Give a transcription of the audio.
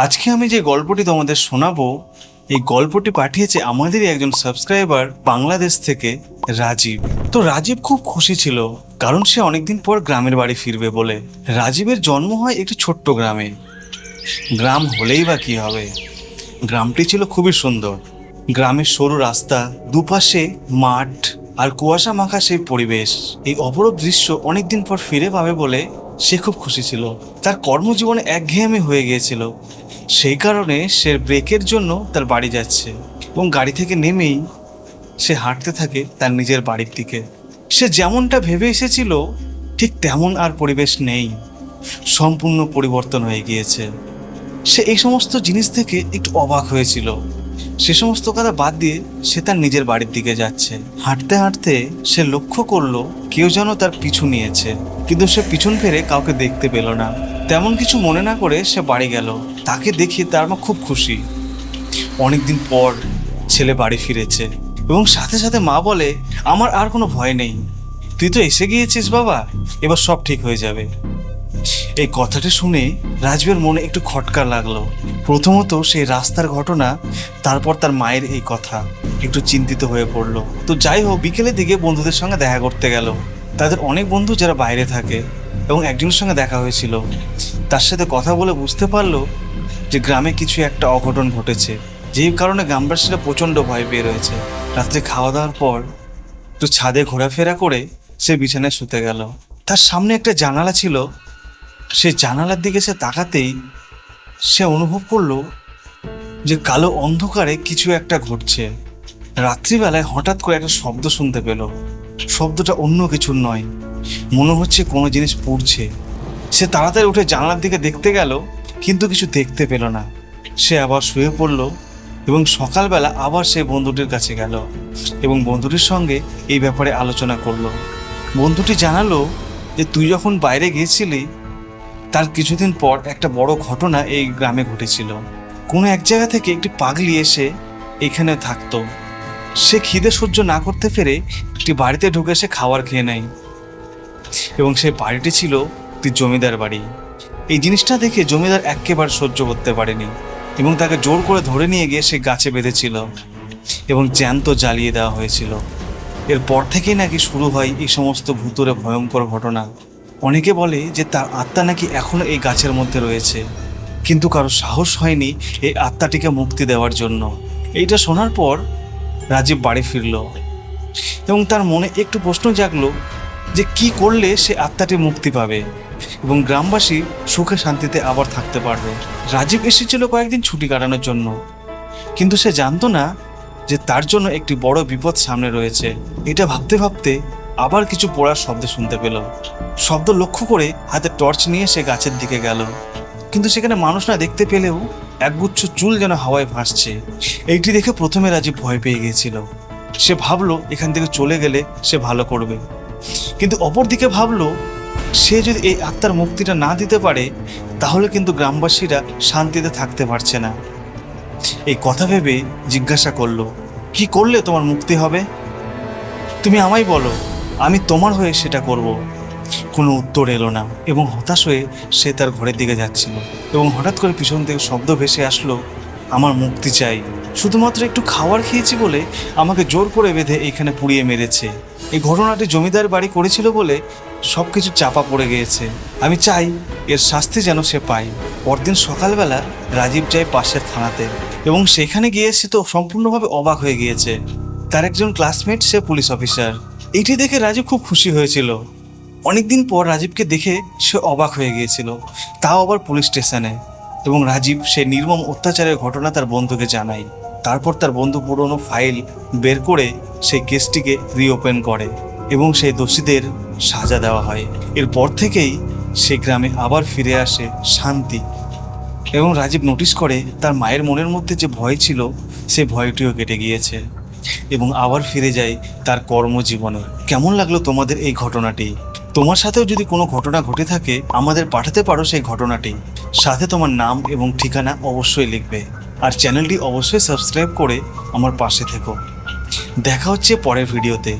আজকে আমি যে গল্পটি তোমাদের শোনাবো, এই গল্পটি পাঠিয়েছে আমাদেরই একজন সাবস্ক্রাইবার বাংলাদেশ থেকে, রাজীব। তো রাজীব খুব খুশি ছিল, কারণ সে অনেকদিন পর গ্রামের বাড়ি ফিরবে বলে। রাজীবের জন্ম হয় একটি ছোট্ট গ্রামে। গ্রাম হলেই বা কি হবে, গ্রামটি ছিল খুবই সুন্দর। গ্রামের সরু রাস্তা, দুপাশে মাঠ আর কুয়াশা মাখা সেই পরিবেশ। এই অপরূপ দৃশ্য অনেকদিন পর ফিরে পাবে বলে সে খুব খুশি ছিল। তার কর্মজীবনে একঘেয়েমি হয়ে গিয়েছিল, সেই কারণে সে ব্রেকের জন্য তার বাড়ি যাচ্ছে এবং গাড়ি থেকে নেমেই সে হাঁটতে থাকে তার নিজের বাড়ির দিকে। সে যেমনটা ভেবে এসেছিল ঠিক তেমন আর পরিবেশ নেই, সম্পূর্ণ পরিবর্তন হয়ে গিয়েছে। সে এই সমস্ত জিনিস থেকে একটু অবাক হয়েছিল। সে সমস্ত কথা বাদ দিয়ে সে তার নিজের বাড়ির দিকে যাচ্ছে। হাঁটতে হাঁটতে সে লক্ষ্য করলো কেউ যেন তার পিছু নিয়েছে, কিন্তু সে পিছন ফিরে কাউকে দেখতে পেল না। তেমন কিছু মনে না করে সে বাড়ি গেল। তাকে দেখে তার মা খুব খুশি, অনেকদিন পর ছেলে বাড়ি ফিরেছে। এবং সাথে সাথে মা বলে, আমার আর কোনো ভয় নেই, তুই তো এসে গিয়েছিস বাবা, এবার সব ঠিক হয়ে যাবে। এই কথাটা শুনে রাজীবের মনে একটু খটকা লাগলো। প্রথমত সেই রাস্তার ঘটনা, তারপর তার মায়ের এই কথা, একটু চিন্তিত হয়ে পড়লো। তো যাই হোক, বিকেলের দিকে বন্ধুদের সঙ্গে দেখা করতে গেল। তাদের অনেক বন্ধু যারা বাইরে থাকে, এবং একজনের সঙ্গে দেখা হয়েছিল। তার সাথে কথা বলে বুঝতে পারলো যে গ্রামে কিছু একটা অঘটন ঘটেছে, যেই কারণে গ্রামবাসীরা প্রচণ্ড ভয় পেয়ে রয়েছে। রাত্রে খাওয়া দাওয়ার পর একটু ছাদে ঘোরাফেরা করে সে বিছানায় শুতে গেল। তার সামনে একটা জানালা ছিল, সে জানালার দিকে সে তাকাতেই সে অনুভব করলো যে কালো অন্ধকারে কিছু একটা ঘটছে। রাত্রিবেলায় হঠাৎ করে একটা শব্দ শুনতে পেল। শব্দটা অন্য কিছুর নয়, মনে হচ্ছে কোনো জিনিস পুড়ছে। সে তাড়াতাড়ি উঠে জানালার দিকে দেখতে গেল, কিন্তু কিছু দেখতে পেল না। সে আবার শুয়ে পড়ল এবং সকালবেলা আবার সে বন্ধুটির কাছে গেল এবং বন্ধুটির সঙ্গে এই ব্যাপারে আলোচনা করলো। বন্ধুটি জানালো যে তুই যখন বাইরে গিয়েছিলি তার কিছুদিন পর একটা বড় ঘটনা এই গ্রামে ঘটেছিল। কোনো এক জায়গা থেকে একটি পাগলি এসে এখানে থাকতো। সে খিদে সহ্য না করতে পেরে একটি বাড়িতে ঢুকে সে খাবার খেয়ে নেয়, এবং সেই বাড়িটি ছিল একটি জমিদার বাড়ি। এই জিনিসটা দেখে জমিদার একেবারে সহ্য করতে পারেনি এবং তাকে জোর করে ধরে নিয়ে গিয়ে সে গাছে বেঁধেছিল এবং জ্যান্ত জ্বালিয়ে দেওয়া হয়েছিল। এরপর থেকেই নাকি শুরু হয় এই সমস্ত ভূতুরে ভয়ঙ্কর ঘটনা। অনেকে বলে যে তার আত্মা নাকি এখনো এই গাছের মধ্যে রয়েছে, কিন্তু কারো সাহস হয়নি এই আত্মাটিকে মুক্তি দেওয়ার জন্য। এইটা শোনার পর রাজীব বাড়ি ফিরল এবং তার মনে একটু প্রশ্ন জাগলো যে কি করলে সে আত্মাটি মুক্তি পাবে এবং গ্রামবাসী সুখে শান্তিতে আবার থাকতে পারবে। রাজীব এসেছিল কয়েকদিন ছুটি কাটানোর জন্য, কিন্তু সে জানতো না যে তার জন্য একটি বড় বিপদ সামনে রয়েছে। এটা ভাবতে ভাবতে আবার কিছু পড়ার শব্দ শুনতে পেল। শব্দ লক্ষ্য করে হাতে টর্চ নিয়ে সে গাছের দিকে গেল, কিন্তু সেখানে মানুষ না দেখতে পেলেও একগুচ্ছ চুল যেন হাওয়ায় ভাসছে। এইটি দেখে প্রথমে রাজীব ভয় পেয়ে গিয়েছিল। সে ভাবলো এখান থেকে চলে গেলে সে ভালো করবে, কিন্তু অপরদিকে ভাবলো সে যদি এই আত্মার মুক্তিটা না দিতে পারে তাহলে কিন্তু গ্রামবাসীরা শান্তিতে থাকতে পারছে না। এই কথা ভেবে জিজ্ঞাসা করলো, কি করলে তোমার মুক্তি হবে? তুমি আমায় বলো, আমি তোমার হয়ে সেটা করব। কোনো উত্তর এলো না এবং হতাশ হয়ে সে তার ঘরের দিকে যাচ্ছিল এবং হঠাৎ করে পিছন থেকে শব্দ ভেসে আসলো, আমার মুক্তি চাই, শুধুমাত্র একটু খাবার খেয়েছি বলে আমাকে জোর করে বেঁধে এইখানে পুড়িয়ে মেরেছে। এই ঘটনাটি জমিদার বাড়ি করেছিল বলে সব কিছু চাপা পড়ে গিয়েছে। আমি চাই এর শাস্তি যেন সে পায়। পরদিন সকালবেলা রাজীব যায় পাশের থানাতে এবং সেখানে গিয়ে সে তো সম্পূর্ণভাবে অবাক হয়ে গিয়েছে। তার একজন ক্লাসমেট সে পুলিশ অফিসার। এইটি দেখে রাজীব খুব খুশি হয়েছিল। অনেকদিন পর রাজীবকে দেখে সে অবাক হয়ে গিয়েছিল, তাও আবার পুলিশ স্টেশনে। এবং রাজীব সে নির্মম অত্যাচারের ঘটনা তার বন্ধুকে জানায়। তারপর তার বন্ধু পুরনো ফাইল বের করে সেই কেসটিকে রিওপেন করে এবং সেই দোষীদের সাজা দেওয়া হয়। এরপর থেকেই সে গ্রামে আবার ফিরে আসে শান্তি। এবং রাজীব নোটিস করে তার মায়ের মনের মধ্যে যে ভয় ছিল সে ভয়টিও কেটে গিয়েছে এবং আবার ফিরে যায় তার কর্মজীবনে। কেমন লাগলো তোমাদের এই ঘটনাটি? তোমার সাথেও যদি কোনো ঘটনা ঘটে থাকে আমাদের পাঠাতে পারো সেই ঘটনাটি, সাথে তোমার নাম এবং ঠিকানা অবশ্যই লিখবে। আর চ্যানেলটি অবশ্যই সাবস্ক্রাইব করে আমার পাশে থেকো। দেখা হচ্ছে পরের ভিডিওতে।